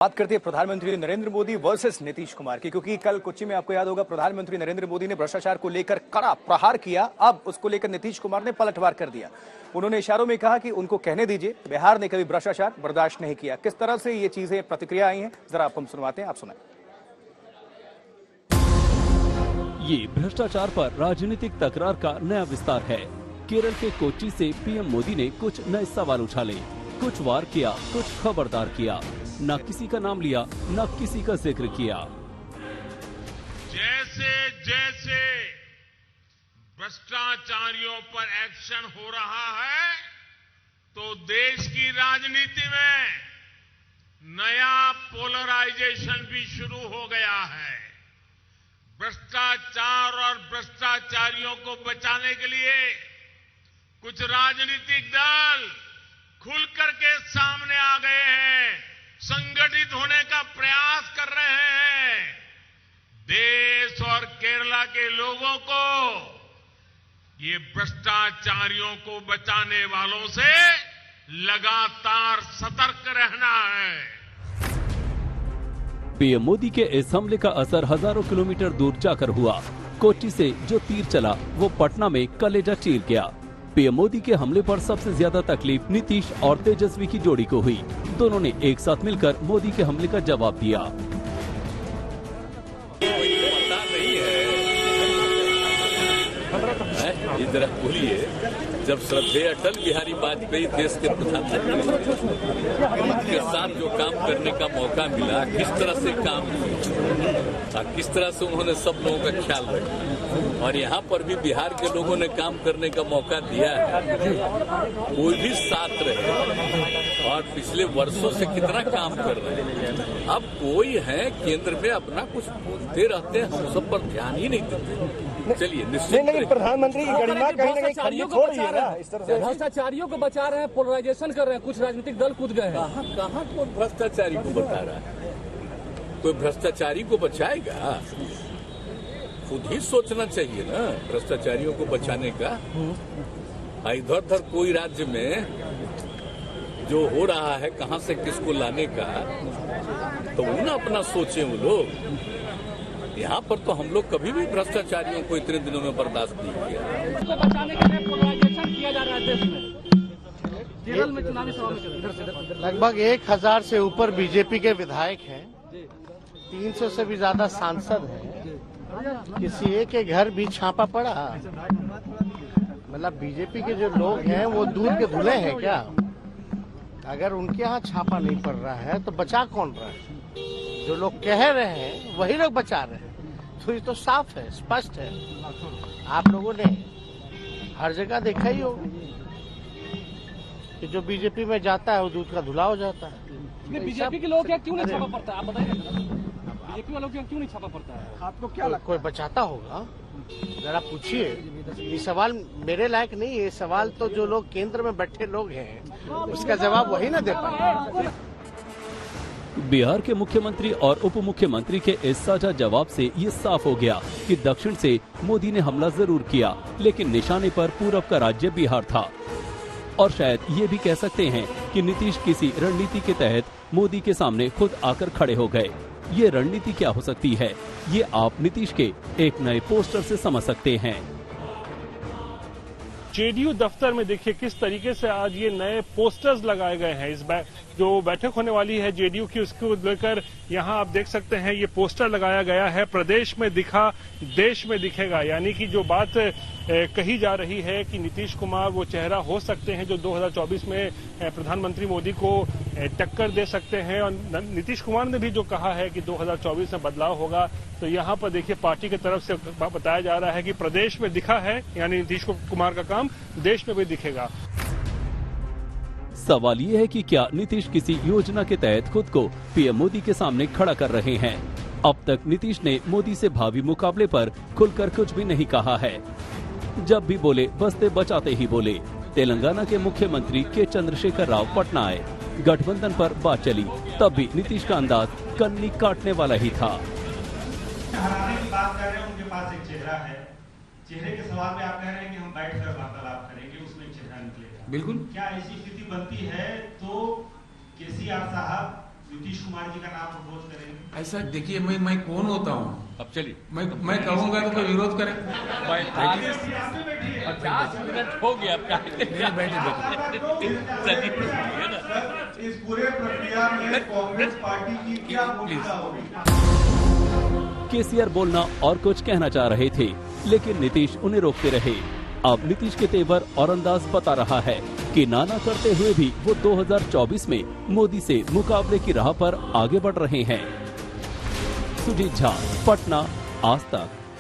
बात करते हैं प्रधानमंत्री नरेंद्र मोदी वर्सेस नीतीश कुमार की, क्योंकि कल कोच्चि में आपको याद होगा प्रधानमंत्री नरेंद्र मोदी ने भ्रष्टाचार को लेकर कड़ा प्रहार किया। अब उसको लेकर नीतीश कुमार ने पलटवार कर दिया। उन्होंने इशारों में कहा कि उनको कहने दीजिए, बिहार ने कभी भ्रष्टाचार बर्दाश्त नहीं किया। किस तरह से ये चीजें प्रतिक्रिया आई हैं, जरा आप हम सुनवाते हैं, आप सुनाएं। ये भ्रष्टाचार पर राजनीतिक तकरार का नया विस्तार है। केरल के कोच्चि से पीएम मोदी ने कुछ नए सवाल उछाले, कुछ वार किया, कुछ खबरदार किया। न किसी का नाम लिया, न किसी का जिक्र किया। जैसे जैसे भ्रष्टाचारियों पर एक्शन हो रहा है, तो देश की राजनीति में नया पोलराइजेशन भी शुरू हो गया है। भ्रष्टाचार और भ्रष्टाचारियों को बचाने के लिए कुछ राजनीतिक दल खुल करके सामने आ गए हैं, संगठित होने का प्रयास कर रहे हैं। देश और केरला के लोगों को ये भ्रष्टाचारियों को बचाने वालों से लगातार सतर्क रहना है। पीएम मोदी के इस हमले का असर हजारों किलोमीटर दूर जाकर हुआ। कोच्चि से जो तीर चला वो पटना में कलेजा चीर गया। पीएम मोदी के हमले पर सबसे ज्यादा तकलीफ नीतीश और तेजस्वी की जोड़ी को हुई। दोनों ने एक साथ मिलकर मोदी के हमले का जवाब दिया। इधर बोलिए, जब श्रद्धेय अटल बिहारी वाजपेयी देश के प्रधानमंत्री के साथ जो काम करने का मौका मिला, किस तरह से काम किया, किस तरह से उन्होंने सब लोगों का ख्याल रखा, और यहाँ पर भी बिहार के लोगों ने काम करने का मौका दिया है। कोई भी साथ रहे और पिछले वर्षों से कितना काम कर रहे हैं। अब कोई है केंद्र में अपना कुछ बोलते रहते हैं, हम सब पर ध्यान ही नहीं देते। चलिए निश्चित नहीं, प्रधानमंत्री की गरिमा कहीं ना कहीं छोड़ रही है ना, इस तरह से भ्रष्टाचारियों को बचा रहे हैं, पोलराइजेशन कर रहे हैं, कुछ राजनीतिक दल कूद गए हैं। कहाँ कोई भ्रष्टाचारी को बचा रहा है? कोई भ्रष्टाचारी को बचाएगा? खुद ही सोचना चाहिए ना भ्रष्टाचारियों को बचाने का। इधर उधर कोई राज्य में जो हो रहा है, कहां से किसको लाने का, तो वो ना अपना सोचे वो लोग। यहाँ पर तो हम लोग कभी भी भ्रष्टाचारियों को इतने दिनों में बर्दाश्त नहीं किया। बचाने के लिए पोलराइजेशन किया जा रहा है देश में। केरल में चुनावी सभा में लगभग 1000 से ऊपर बीजेपी के विधायक हैं, 300 से भी ज्यादा सांसद हैं। किसी एक के घर भी छापा पड़ा? मतलब बीजेपी के जो लोग हैं वो दूध के धुले हैं क्या? अगर उनके यहाँ छापा नहीं पड़ रहा है तो बचा कौन रहा है? जो लोग कह रहे हैं वही लोग बचा रहे हैं। तो ये तो साफ है, स्पष्ट है। आप लोगों ने हर जगह देखा ही होगा कि जो बीजेपी में जाता है वो दूध का धुला हो जाता है। बीजेपी के लोग क्या क्यों नहीं छापा पड़ता है? आप बताइए, बीजेपी वालों को क्यों नहीं छापा पड़ता है? आपको क्या लगता है? कोई बचाता होगा? जरा पूछिए। ये सवाल मेरे लायक नहीं है, ये सवाल तो जो लोग केंद्र में बैठे लोग हैं उसका जवाब वही ना दे पाए। बिहार के मुख्यमंत्री और उप मुख्यमंत्री के इस साझा जवाब से ये साफ हो गया कि दक्षिण से मोदी ने हमला जरूर किया, लेकिन निशाने पर पूरब का राज्य बिहार था। और शायद ये भी कह सकते हैं कि नीतीश किसी रणनीति के तहत मोदी के सामने खुद आकर खड़े हो गए। ये रणनीति क्या हो सकती है, ये आप नीतीश के एक नए पोस्टर से समझ सकते हैं। जेडीयू दफ्तर में देखिए किस तरीके से आज ये नए पोस्टर्स लगाए गए हैं। इस जो बैठक होने वाली है जेडीयू की, उसको लेकर यहाँ आप देख सकते हैं ये पोस्टर लगाया गया है, प्रदेश में दिखा देश में दिखेगा। यानी कि जो बात कही जा रही है कि नीतीश कुमार वो चेहरा हो सकते हैं जो 2024 में प्रधानमंत्री मोदी को टक्कर दे सकते हैं। और नीतीश कुमार ने भी जो कहा है कि 2024 में बदलाव होगा, तो यहाँ पर देखिए पार्टी की तरफ से बताया जा रहा है कि प्रदेश में दिखा है, यानी नीतीश कुमार का काम देश में भी दिखेगा। सवाल ये है कि क्या नीतीश किसी योजना के तहत खुद को पीएम मोदी के सामने खड़ा कर रहे हैं? अब तक नीतीश ने मोदी से भावी मुकाबले पर खुलकर कुछ भी नहीं कहा है। जब भी बोले बसते बचाते ही बोले। तेलंगाना के मुख्यमंत्री के चंद्रशेखर राव पटना आए, गठबंधन पर बात चली, तब भी नीतीश का अंदाज कन्नी काटने वाला ही था। हराने की बात कर रहे हैं, उनके पास एक चेहरा है। चेहरे के सवाल में आप कह रहे हैं कि हम बैठकर वार्तालाप करेंगे, उसमें चेहरा निकलेगा। बिल्कुल। क्या ऐसी स्थिति बनती है तो केसीआर साहब नीतीश कुमार जी का नाम प्रपोज करेंगे? ऐसा देखिए, मैं कौन होता हूँ? अब चलिए, मैं कहूँगा तो कोई विरोध करे? 50 मिनट हो गया। इस पूरे प्रक्रिया में कांग्रेस पार्टी की क्या भूमिका होगी? केसीआर बोलना और कुछ कहना चाह रहे थे, लेकिन नीतीश उन्हें रोकते रहे। अब नीतीश के तेवर और अंदाज बता रहा है कि नाना करते हुए भी वो 2024 में मोदी से मुकाबले की राह पर आगे बढ़ रहे हैं। सुजीत झा, पटना, आज तक।